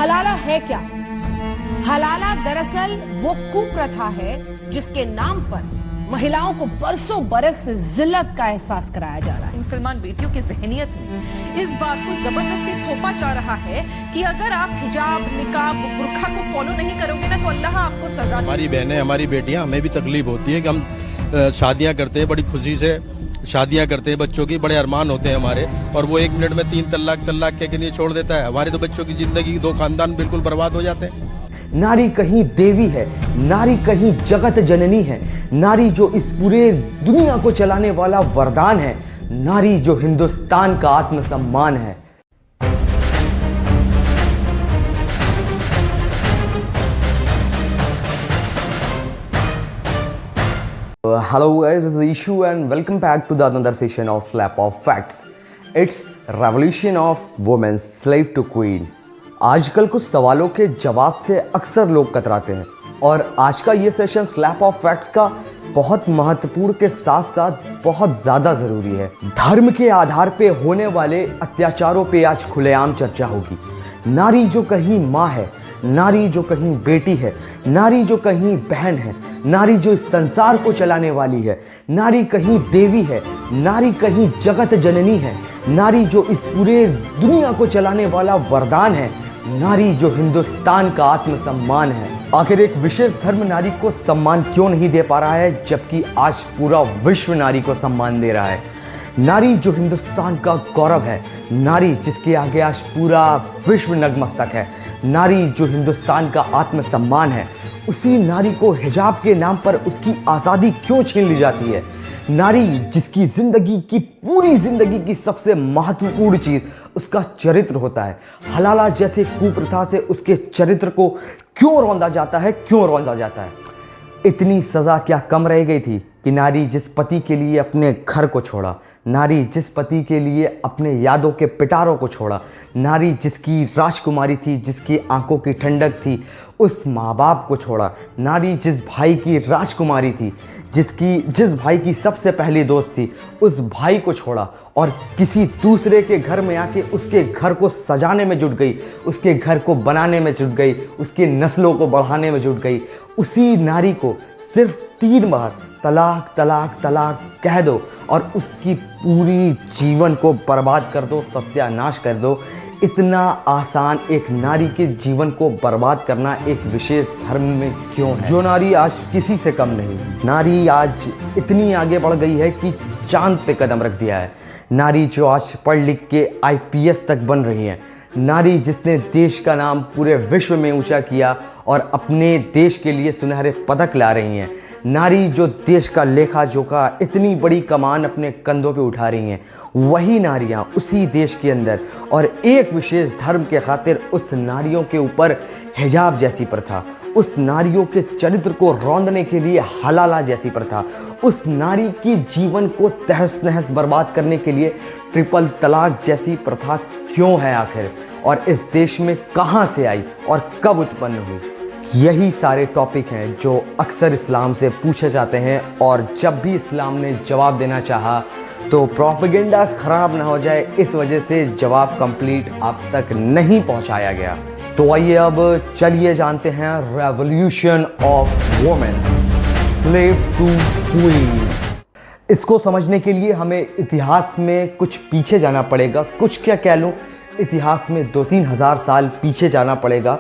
हलाला है क्या? हलाला दरअसल वो कुप्रथा है जिसके नाम पर महिलाओं को बरसों बरस से जिल्लत का एहसास कराया जा रहा है। मुसलमान बेटियों की ज़हनियत में इस बात को जबरदस्ती थोपा जा रहा है कि अगर आप हिजाब, निकाब, बुर्का को फॉलो नहीं करोगे ना तो अल्लाह आपको सजा। हमारी बहनें, हमारी बेटियां, हमें भी तकलीफ होती है कि हम शादियां करते हैं, बड़ी खुशी से शादियां करते हैं, बच्चों की बड़े अरमान होते हैं हमारे, और वो 1 मिनट में 3 तलाक के लिए छोड़ देता है। हमारे तो बच्चों की जिंदगी, 2 खानदान बिल्कुल बर्बाद हो जाते हैं। नारी कहीं देवी है, नारी कहीं जगत जननी है, नारी जो इस पूरे दुनिया को चलाने वाला वरदान है, नारी जो हिंदुस्तान का आत्मसम्मान है। Hello guys, this is Ishu and welcome back to the another session of Slap of Facts. It's revolution of women slave to queen. आजकल कुछ सवालों के जवाब से अक्सर लोग कतराते हैं और आज का ये सेशन स्लैप ऑफ फैक्ट्स का बहुत महत्वपूर्ण के साथ साथ बहुत ज़्यादा ज़रूरी है। धर्म के आधार पे होने वाले अत्याचारों पे आज खुलेआम चर्चा होगी। नारी जो कहीं माँ है, नारी जो कहीं बेटी है, नारी जो कहीं बहन है, नारी जो इस संसार को चलाने वाली है, नारी कहीं देवी है, नारी कहीं जगत जननी है, नारी जो इस पूरे दुनिया को चलाने वाला वरदान है, नारी जो हिंदुस्तान का आत्मसम्मान है। आखिर एक विशेष धर्म नारी को सम्मान क्यों नहीं दे पा रहा है जबकि आज पूरा विश्व नारी को सम्मान दे रहा है? नारी जो हिंदुस्तान का गौरव है, नारी जिसके आगे आज पूरा विश्व नतमस्तक है, नारी जो हिंदुस्तान का आत्मसम्मान है, उसी नारी को हिजाब के नाम पर उसकी आज़ादी क्यों छीन ली जाती है? नारी जिसकी ज़िंदगी की पूरी ज़िंदगी की सबसे महत्वपूर्ण चीज़ उसका चरित्र होता है, हलाला जैसे कुप्रथा से उसके चरित्र को क्यों रौंदा जाता है? क्यों रौंदा जाता है? इतनी सज़ा क्या कम रह गई थी कि नारी जिस पति के लिए अपने घर को छोड़ा, नारी जिस पति के लिए अपने यादों के पिटारों को छोड़ा, नारी जिसकी राजकुमारी थी, जिसकी आंखों की ठंडक थी, उस माँ बाप को छोड़ा, नारी जिस भाई की राजकुमारी थी, जिस भाई की सबसे पहली दोस्त थी, उस भाई को छोड़ा और किसी दूसरे के घर में आके उसके घर को सजाने में जुट गई, उसके घर को बनाने में जुट गई, उसकी नस्लों को बढ़ाने में जुट गई। उसी नारी को सिर्फ 3 बार तलाक तलाक तलाक कह दो और उसकी पूरी जीवन को बर्बाद कर दो, सत्यानाश कर दो। इतना आसान एक नारी के जीवन को बर्बाद करना एक विशेष धर्म में क्यों है? जो नारी आज किसी से कम नहीं, नारी आज इतनी आगे बढ़ गई है कि चांद पे कदम रख दिया है। नारी जो आज पढ़ लिख के IPS तक बन रही है, नारी जिसने देश का नाम पूरे विश्व में ऊंचा किया और अपने देश के लिए सुनहरे पदक ला रही हैं, नारी जो देश का लेखा जोखा इतनी बड़ी कमान अपने कंधों पे उठा रही हैं, वही नारियां उसी देश के अंदर और एक विशेष धर्म के खातिर उस नारियों के ऊपर हिजाब जैसी प्रथा, उस नारियों के चरित्र को रौंदने के लिए हलाला जैसी प्रथा, उस नारी की जीवन को तहस नहस बर्बाद करने के लिए ट्रिपल तलाक जैसी प्रथा क्यों है आखिर? और इस देश में कहां से आई और कब उत्पन्न हुई? यही सारे टॉपिक हैं जो अक्सर इस्लाम से पूछे जाते हैं और जब भी इस्लाम ने जवाब देना चाहा तो प्रोपेगेंडा खराब ना हो जाए इस वजह से जवाब कंप्लीट आप तक नहीं पहुंचाया गया। तो आइए अब चलिए जानते हैं revolution of women slave to queen. इसको समझने के लिए हमें इतिहास में कुछ पीछे जाना पड़ेगा, कुछ क्या कह लूँ, इतिहास में 2-3 हज़ार साल पीछे जाना पड़ेगा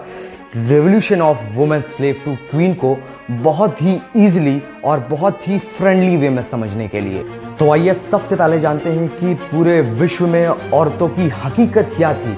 revolution of women slave to queen को बहुत ही ईजिली और बहुत ही फ्रेंडली वे में समझने के लिए। तो आइए सबसे पहले जानते हैं कि पूरे विश्व में औरतों की हकीकत क्या थी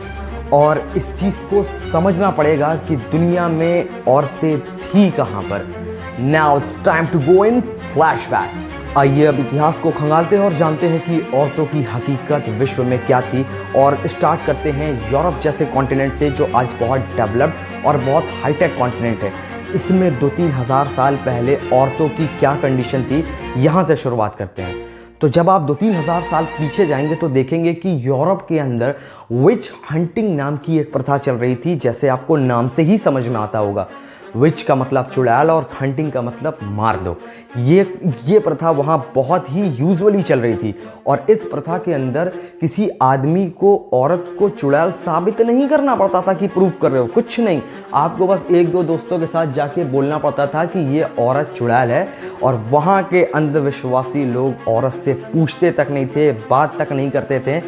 और इस चीज़ को समझना पड़ेगा कि दुनिया में औरतें थी कहाँ पर। Now it's time to go in flashback. आइए अब इतिहास को खंगालते हैं और जानते हैं कि औरतों की हकीकत विश्व में क्या थी और स्टार्ट करते हैं यूरोप जैसे कॉन्टिनेंट से जो आज बहुत डेवलप्ड और बहुत हाईटेक कॉन्टिनेंट है। इसमें 2-3 हज़ार साल पहले औरतों की क्या कंडीशन थी, यहाँ से शुरुआत करते हैं। तो जब आप 2-3 हज़ार साल पीछे जाएंगे तो देखेंगे कि यूरोप के अंदर विच हंटिंग नाम की एक प्रथा चल रही थी, जैसे आपको नाम से ही समझ में आता होगा। विच का मतलब चुड़ैल और हंटिंग का मतलब मार दो। ये प्रथा वहाँ बहुत ही यूजुअली चल रही थी और इस प्रथा के अंदर किसी आदमी को औरत को चुड़ैल साबित नहीं करना पड़ता था कि प्रूफ कर रहे हो, कुछ नहीं। आपको बस एक दो दोस्तों के साथ जाके बोलना पड़ता था कि ये औरत चुड़ैल है और वहाँ के अंधविश्वासी लोग औरत से पूछते तक नहीं थे, बात तक नहीं करते थे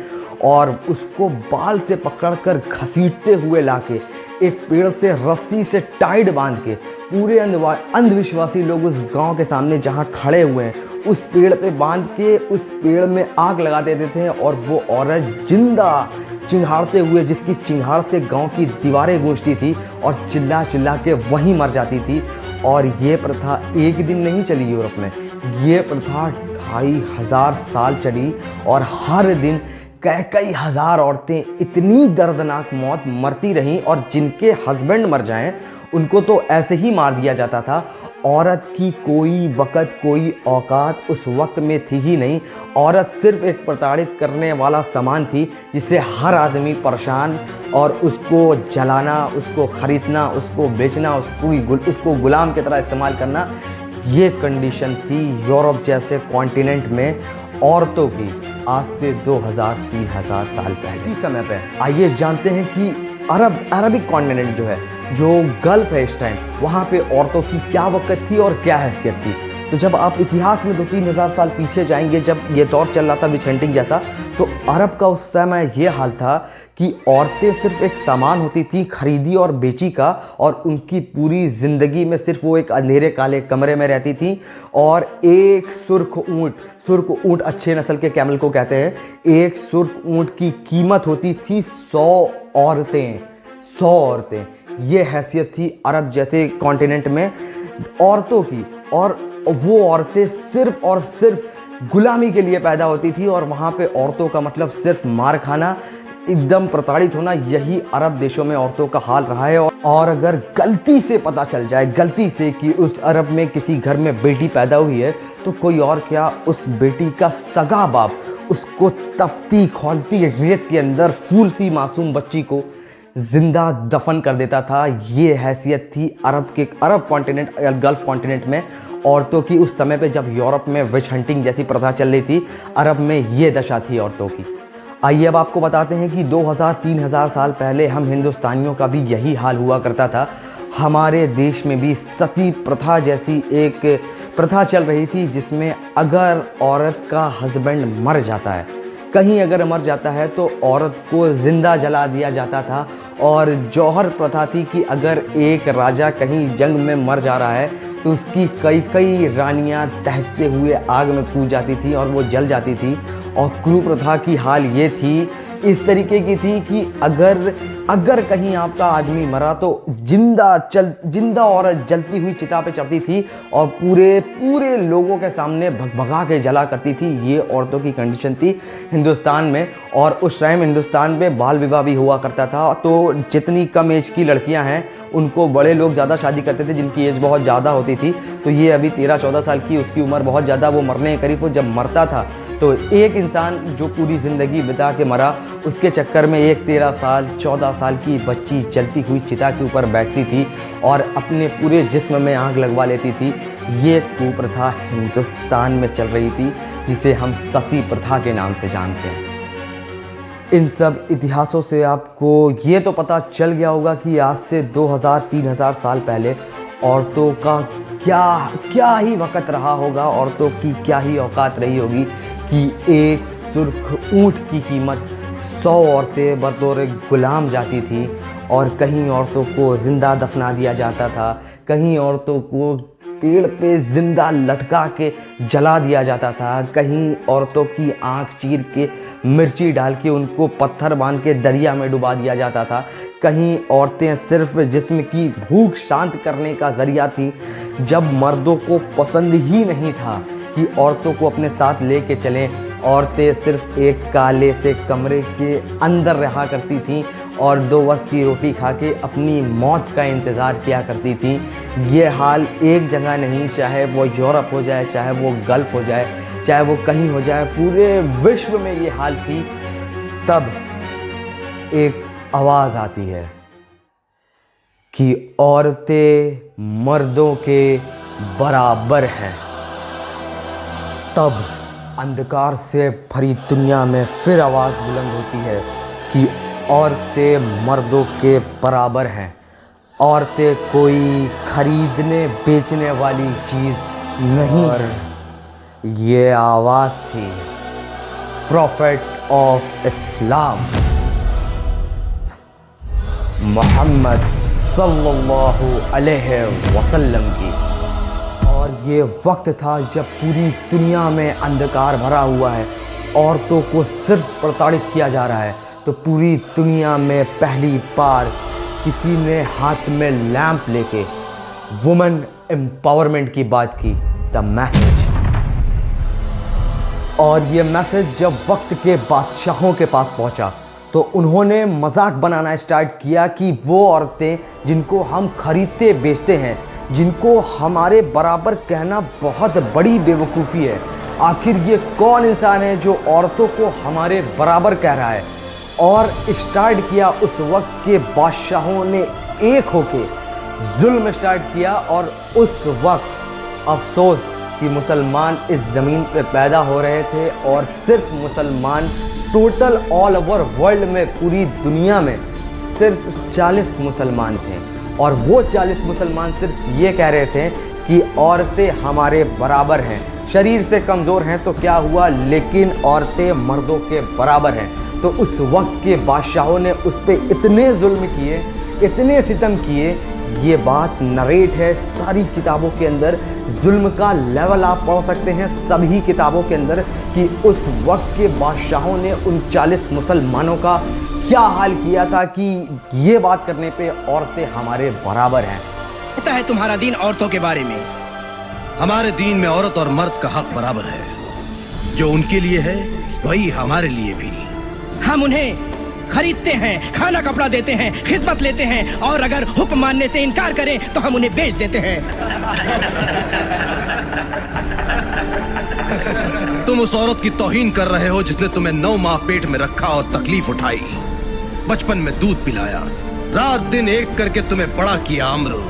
और उसको बाल से पकड़कर घसीटते हुए लाके एक पेड़ से रस्सी से टाइट बांध के पूरे अंधविश्वासी लोग उस गांव के सामने जहां खड़े हुए हैं उस पेड़ पे बांध के उस पेड़ में आग लगा देते थे और वो औरत जिंदा चिंघाड़ते हुए, जिसकी चिंगाड़ से गांव की दीवारें गूंजती थी और चिल्ला चिल्ला के वहीं मर जाती थी। और ये प्रथा एक दिन नहीं चली यूरोप में, ये प्रथा 2500 साल चली और हर दिन कई हजार औरतें इतनी दर्दनाक मौत मरती रहीं और जिनके हस्बैंड मर जाएं उनको तो ऐसे ही मार दिया जाता था। औरत की कोई वक़्त, कोई औकात उस वक्त में थी ही नहीं। औरत सिर्फ एक प्रताड़ित करने वाला सामान थी जिसे हर आदमी परेशान और उसको जलाना, उसको ख़रीदना, उसको बेचना, उसको गुलाम की तरह इस्तेमाल करना, ये कंडीशन थी यूरोप जैसे कॉन्टिनेंट में औरतों की आज से 2000-3000 साल पहले। इसी समय पे आइए जानते हैं कि अरबिक कॉन्टिनेंट जो है, जो गल्फ है इस टाइम, वहाँ पे औरतों की क्या वक़्त थी और क्या हैसियत थी। तो जब आप इतिहास में 2-3 हज़ार साल पीछे जाएंगे, जब ये दौर चल रहा था विच हंटिंग जैसा, तो अरब का उस समय ये हाल था कि औरतें सिर्फ एक सामान होती थी खरीदी और बेची का, और उनकी पूरी ज़िंदगी में सिर्फ वो एक अंधेरे काले कमरे में रहती थी। और एक सुर्ख ऊँट अच्छे नस्ल के कैमल को कहते हैं, एक सुर्ख ऊँट की कीमत होती थी 100 औरतें। ये हैसियत थी अरब जैसे कॉन्टिनेंट में औरतों की, और वो औरतें सिर्फ और सिर्फ गुलामी के लिए पैदा होती थी और वहाँ पे औरतों का मतलब सिर्फ मार खाना, एकदम प्रताड़ित होना। यही अरब देशों में औरतों का हाल रहा है। और अगर गलती से पता चल जाए, गलती से, कि उस अरब में किसी घर में बेटी पैदा हुई है, तो कोई और क्या, उस बेटी का सगा बाप उसको तपती खौलती रेत के अंदर फूल सी मासूम बच्ची को जिंदा दफन कर देता था। ये हैसियत थी अरब कॉन्टिनेंट या गल्फ कॉन्टिनेंट में औरतों की उस समय पे, जब यूरोप में विच हंटिंग जैसी प्रथा चल रही थी। अरब में ये दशा थी औरतों की। आइए अब आपको बताते हैं कि 2000-3000 साल पहले हम हिंदुस्तानियों का भी यही हाल हुआ करता था। हमारे देश में भी सती प्रथा जैसी एक प्रथा चल रही थी, जिसमें अगर औरत का हस्बैंड मर जाता है, कहीं अगर मर जाता है, तो औरत को ज़िंदा जला दिया जाता था। और जौहर प्रथा थी कि अगर एक राजा कहीं जंग में मर जा रहा है तो उसकी कई रानियां दहकते हुए आग में कूद जाती थी और वो जल जाती थी। और क्रू प्रथा की हाल ये थी, इस तरीके की थी कि अगर कहीं आपका आदमी मरा तो जिंदा औरत जलती हुई चिता पे चढ़ती थी और पूरे लोगों के सामने भगा के जला करती थी। ये औरतों की कंडीशन थी हिंदुस्तान में। और उस टाइम हिंदुस्तान में बाल विवाह भी हुआ करता था, तो जितनी कम एज की लड़कियां हैं उनको बड़े लोग ज़्यादा शादी करते थे, जिनकी एज बहुत ज़्यादा होती थी। तो ये अभी 13-14 साल की, उसकी उम्र बहुत ज़्यादा, वो मरने के करीब। वो जब मरता था तो एक इंसान जो पूरी ज़िंदगी बिता के मरा, उसके चक्कर में एक 13-14 साल की बच्ची जलती हुई चिता के ऊपर बैठती थी और अपने पूरे जिस्म में आग लगवा लेती थी। ये कुप्रथा हिंदुस्तान में चल रही थी, जिसे हम सती प्रथा के नाम से जानते हैं। इन सब इतिहासों से आपको ये तो पता चल गया होगा कि आज से 2000-3000 साल पहले औरतों का क्या ही वक़्त रहा होगा, औरतों की क्या ही औकात रही होगी कि एक सुर्ख ऊँट की कीमत 100 औरतें बतौर गुलाम जाती थी। और कहीं औरतों को ज़िंदा दफना दिया जाता था, कहीं औरतों को पेड़ पे ज़िंदा लटका के जला दिया जाता था, कहीं औरतों की आँख चीर के मिर्ची डाल के उनको पत्थर बांध के दरिया में डुबा दिया जाता था, कहीं औरतें सिर्फ जिस्म की भूख शांत करने का ज़रिया थी। जब मर्दों को पसंद ही नहीं था कि औरतों को अपने साथ ले के चलें, औरतें सिर्फ एक काले से कमरे के अंदर रहा करती थीं और 2 वक्त की रोटी खा के अपनी मौत का इंतज़ार किया करती थी। ये हाल एक जगह नहीं, चाहे वो यूरोप हो जाए, चाहे वो गल्फ़ हो जाए, चाहे वो कहीं हो जाए, पूरे विश्व में ये हाल थी। तब एक आवाज़ आती है कि औरतें मर्दों के बराबर हैं, तब अंधकार से भरी दुनिया में फिर आवाज़ बुलंद होती है कि औरतें मर्दों के बराबर हैं। औरतें कोई खरीदने बेचने वाली चीज़ नहीं। और ये आवाज़ थी प्रॉफेट ऑफ इस्लाम मोहम्मद सल्लल्लाहु अलैहि वसल्लम की। और ये वक्त था जब पूरी दुनिया में अंधकार भरा हुआ है, औरतों को सिर्फ प्रताड़ित किया जा रहा है। तो पूरी दुनिया में पहली बार किसी ने हाथ में लैंप लेके वुमेन एम्पावरमेंट की बात की, द मैसेज। और ये मैसेज जब वक्त के बादशाहों के पास पहुंचा तो उन्होंने मजाक बनाना स्टार्ट किया कि वो औरतें जिनको हम खरीदते बेचते हैं, जिनको हमारे बराबर कहना बहुत बड़ी बेवकूफ़ी है। आखिर ये कौन इंसान है जो औरतों को हमारे बराबर कह रहा है। और स्टार्ट किया उस वक्त के बादशाहों ने एक होके जुल्म स्टार्ट किया। और उस वक्त अफसोस कि मुसलमान इस ज़मीन पे पैदा हो रहे थे, और सिर्फ मुसलमान टोटल ऑल ओवर वर्ल्ड में, पूरी दुनिया में सिर्फ 40 मुसलमान थे। और वो 40 मुसलमान सिर्फ ये कह रहे थे कि औरतें हमारे बराबर हैं, शरीर से कमज़ोर हैं तो क्या हुआ, लेकिन औरतें मर्दों के बराबर हैं। तो उस वक्त के बादशाहों ने उस पर इतने जुल्म किए, इतने सितम किए। ये बात नरेट है सारी किताबों के अंदर, जुल्म का लेवल आप पढ़ सकते हैं सभी किताबों के अंदर कि उस वक्त के बादशाहों ने उन 40 मुसलमानों का क्या हाल किया था कि ये बात करने पे औरतें हमारे बराबर हैं। कहता है तुम्हारा दीन औरतों के बारे में। हमारे दीन में औरत और मर्द का हक बराबर है। जो उनके लिए है वही हमारे लिए भी। हम उन्हें खरीदते हैं, खाना कपड़ा देते हैं, खिदमत लेते हैं, और अगर हुक्म मानने से इनकार करें तो हम उन्हें बेच देते हैं। तुम उस औरत की तौहीन कर रहे हो जिसने तुम्हें 9 माह पेट में रखा और तकलीफ उठाई, बचपन में दूध पिलाया, रात दिन एक करके तुम्हें बड़ा किया। अम्र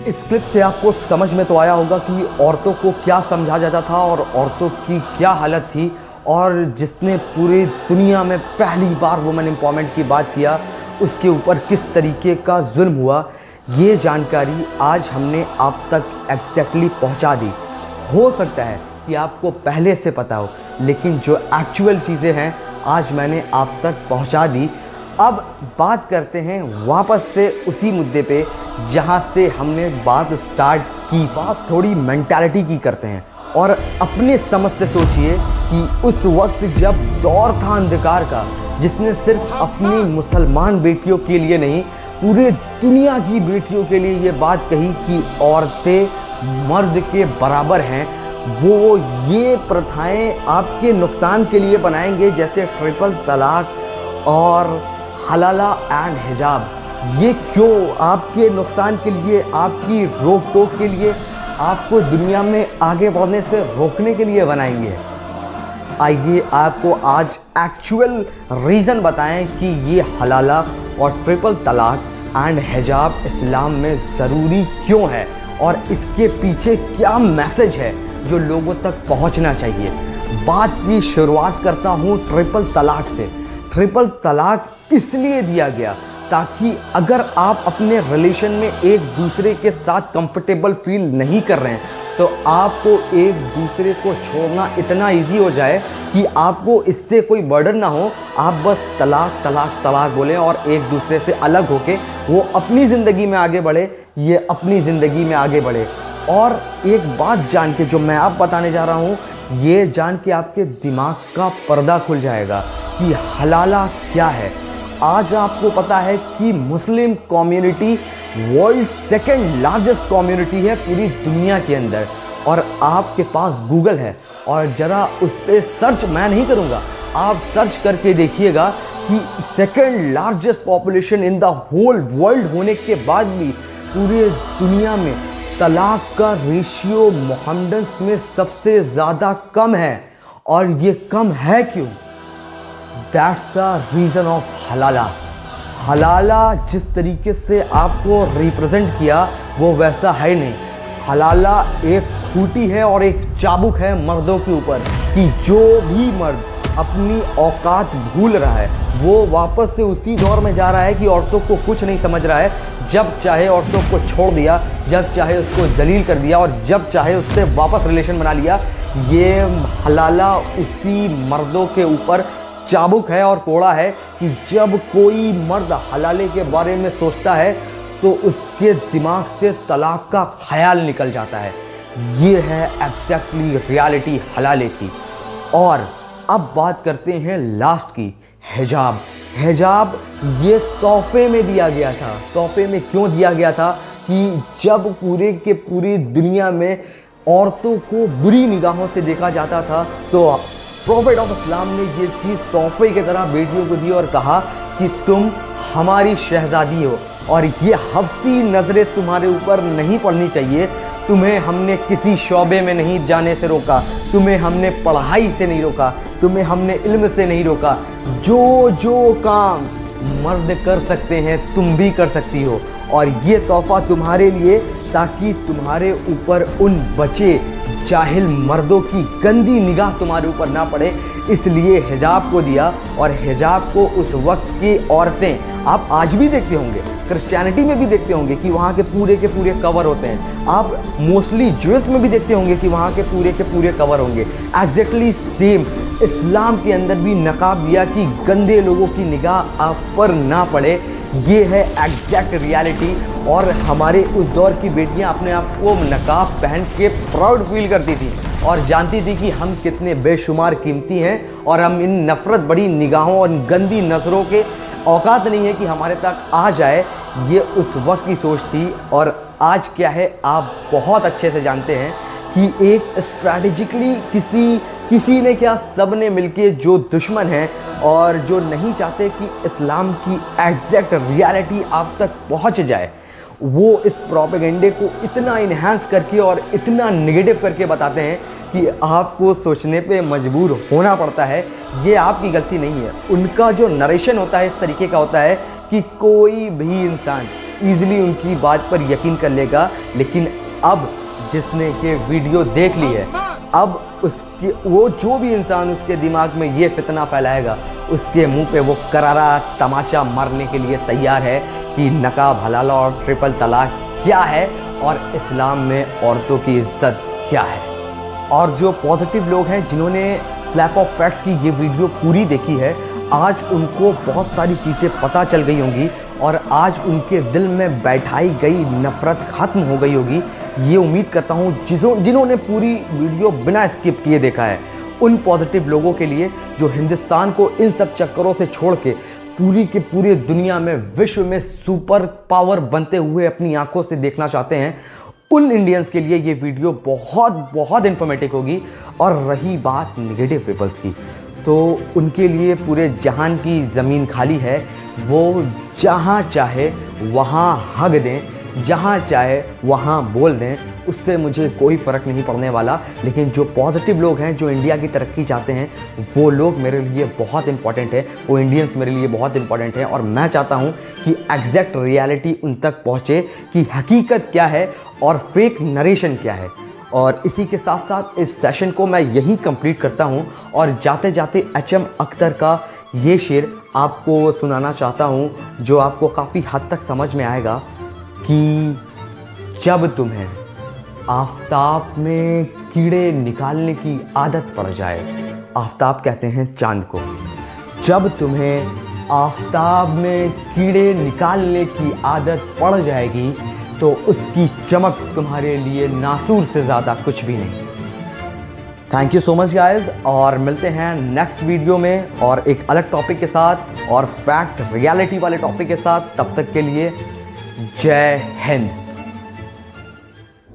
इस क्लिप से आपको समझ में तो आया होगा कि औरतों को क्या समझा जाता था और औरतों की क्या हालत थी, और जिसने पूरी दुनिया में पहली बार वुमेन एम्पावरमेंट की बात किया उसके ऊपर किस तरीके का जुल्म हुआ। ये जानकारी आज हमने आप तक एग्जैक्टली पहुंचा दी। हो सकता है कि आपको पहले से पता हो, लेकिन जो एक्चुअल चीज़ें हैं आज मैंने आप तक पहुंचा दी। अब बात करते हैं वापस से उसी मुद्दे पे जहां से हमने बात स्टार्ट की। बात थोड़ी मेंटालिटी की करते हैं और अपने समझ से सोचिए कि उस वक्त जब दौर था अंधकार का, जिसने सिर्फ अपनी मुसलमान बेटियों के लिए नहीं पूरे दुनिया की बेटियों के लिए ये बात कही कि औरतें मर्द के बराबर हैं, वो ये प्रथाएं आपके नुकसान के लिए बनाएंगे, जैसे ट्रिपल तलाक और हलाला एंड हिजाब। ये क्यों आपके नुकसान के लिए, आपकी रोक टोक के लिए, आपको दुनिया में आगे बढ़ने से रोकने के लिए बनाएंगे। आइए आपको आज एक्चुअल रीज़न बताएं कि ये हलाला और ट्रिपल तलाक एंड हिजाब इस्लाम में ज़रूरी क्यों है और इसके पीछे क्या मैसेज है जो लोगों तक पहुंचना चाहिए। बात की शुरुआत करता हूं ट्रिपल तलाक से। ट्रिपल तलाक इसलिए दिया गया ताकि अगर आप अपने रिलेशन में एक दूसरे के साथ कंफर्टेबल फील नहीं कर रहे हैं तो आपको एक दूसरे को छोड़ना इतना इजी हो जाए कि आपको इससे कोई बर्डन ना हो, आप बस तलाक तलाक तलाक बोलें और एक दूसरे से अलग होके वो अपनी ज़िंदगी में आगे बढ़े, ये अपनी ज़िंदगी में आगे बढ़े। और एक बात जान के जो मैं आप बताने जा रहा हूँ, ये जान के आपके दिमाग का पर्दा खुल जाएगा कि हलाला क्या है। आज आपको पता है कि Muslim community world second largest community है पूरी दुनिया के अंदर, और आपके पास गूगल है और ज़रा उस पर सर्च, मैं नहीं करूँगा, आप सर्च करके देखिएगा कि second largest population in the whole world होने के बाद भी पूरे दुनिया में तलाक का रेशियो मोहम्मडन्स में सबसे ज़्यादा कम है। और ये कम है क्यों? दैट्स अ रीज़न ऑफ हलाला। हलाला जिस तरीके से आपको रिप्रेजेंट किया वो वैसा है नहीं। हलाला एक खूंटी है और एक चाबुक है मर्दों के ऊपर कि जो भी मर्द अपनी औकात भूल रहा है वो वापस से उसी दौर में जा रहा है कि औरतों को कुछ नहीं समझ रहा है। जब चाहे औरतों को छोड़ दिया, जब चाहे उसको जलील कर दिया और जब चाहे उससे वापस रिलेशन बना लिया। ये हलाला उसी मर्दों के ऊपर चाबुक है और कोड़ा है कि जब कोई मर्द हलाले के बारे में सोचता है तो उसके दिमाग से तलाक का ख्याल निकल जाता है। ये है एग्जैक्टली रियलिटी हलाले की। और अब बात करते हैं लास्ट की, हिजाब। हिजाब ये तोहफे में दिया गया था। तोहफे में क्यों दिया गया था? कि जब पूरे के पूरी दुनिया में औरतों को बुरी निगाहों से देखा जाता था तो प्रॉफिट ऑफ इस्लाम ने ये चीज़ तोहफे की तरह बेटियों को दी और कहा कि तुम हमारी शहजादी हो और ये हफ्सी नज़रें तुम्हारे ऊपर नहीं पड़नी चाहिए। तुम्हें हमने किसी शौबे में नहीं जाने से रोका, तुम्हें हमने पढ़ाई से नहीं रोका, तुम्हें हमने इल्म से नहीं रोका। जो जो काम मर्द कर सकते हैं तुम भी कर सकती हो और ये तोहफा तुम्हारे लिए, ताकि तुम्हारे ऊपर उन बचे जाहिल मर्दों की गंदी निगाह तुम्हारे ऊपर ना पड़े, इसलिए हिजाब को दिया। और हिजाब को उस वक्त की औरतें, आप आज भी देखते होंगे, क्रिश्चियनिटी में भी देखते होंगे कि वहाँ के पूरे कवर होते हैं। आप मोस्टली ज्यूस में भी देखते होंगे कि वहाँ के पूरे कवर होंगे। एग्जैक्टली सेम इस्लाम के अंदर भी नकाब दिया कि गंदे लोगों की निगाह आप पर ना पड़े। ये है एग्जैक्ट रियलिटी। और हमारे उस दौर की बेटियां अपने आप को नकाब पहन के प्राउड फील करती थी और जानती थी कि हम कितने बेशुमार कीमती हैं और हम इन नफ़रत बड़ी निगाहों और गंदी नज़रों के औकात नहीं है कि हमारे तक आ जाए। ये उस वक्त की सोच थी। और आज क्या है आप बहुत अच्छे से जानते हैं कि एक स्ट्रैटेजिकली किसी ने क्या, सब ने मिलके जो दुश्मन हैं और जो नहीं चाहते कि इस्लाम की एग्जैक्ट रियलिटी आप तक पहुंच जाए, वो इस प्रोपेगेंडे को इतना इन्हांस करके और इतना नेगेटिव करके बताते हैं कि आपको सोचने पे मजबूर होना पड़ता है। ये आपकी गलती नहीं है। उनका जो नरेशन होता है इस तरीके का होता है कि कोई भी इंसान ईजिली उनकी बात पर यकीन कर लेगा। लेकिन अब जिसने ये वीडियो देख ली है, अब उसके वो जो भी इंसान उसके दिमाग में ये फितना फैलाएगा, उसके मुंह पे वो करारा तमाचा मारने के लिए तैयार है कि नकाब हलाला और ट्रिपल तलाक क्या है और इस्लाम में औरतों की इज्जत क्या है। और जो पॉजिटिव लोग हैं जिन्होंने स्लैप ऑफ फैक्ट्स की ये वीडियो पूरी देखी है, आज उनको बहुत सारी चीज़ें पता चल गई होंगी और आज उनके दिल में बैठाई गई नफ़रत ख़त्म हो गई होगी। ये उम्मीद करता हूँ जिन्होंने पूरी वीडियो बिना स्किप किए देखा है, उन पॉजिटिव लोगों के लिए जो हिंदुस्तान को इन सब चक्करों से छोड़ के पूरी के पूरे दुनिया में, विश्व में सुपर पावर बनते हुए अपनी आंखों से देखना चाहते हैं, उन इंडियंस के लिए ये वीडियो बहुत इन्फॉर्मेटिव होगी। और रही बात नेगेटिव पीपल्स की, तो उनके लिए पूरे जहान की ज़मीन खाली है। वो जहाँ चाहे वहाँ हग दें, जहाँ चाहे वहाँ बोल दें, उससे मुझे कोई फ़र्क नहीं पड़ने वाला। लेकिन जो पॉजिटिव लोग हैं, जो इंडिया की तरक्की चाहते हैं, वो लोग मेरे लिए बहुत इंपॉर्टेंट है। वो इंडियंस मेरे लिए बहुत इंपॉर्टेंट है और मैं चाहता हूँ कि एग्जैक्ट रियलिटी उन तक पहुँचे कि हकीकत क्या है और फेक नरेशन क्या है। और इसी के साथ साथ इस सेशन को मैं यही कंप्लीट करता हूँ और जाते जाते एचएम अख्तर का ये शेर आपको सुनाना चाहता हूँ, जो आपको काफ़ी हद तक समझ में आएगा कि जब तुम्हें आफताब में कीड़े निकालने की आदत पड़ जाए, आफताब कहते हैं चांद को, जब तुम्हें आफताब में कीड़े निकालने की आदत पड़ जाएगी तो उसकी चमक तुम्हारे लिए नासूर से ज़्यादा कुछ भी नहीं। Thank you so much guys, और मिलते हैं नेक्स्ट वीडियो में और एक अलग टॉपिक के साथ और फैक्ट रियलिटी वाले टॉपिक के साथ। तब तक के लिए जय हिंद।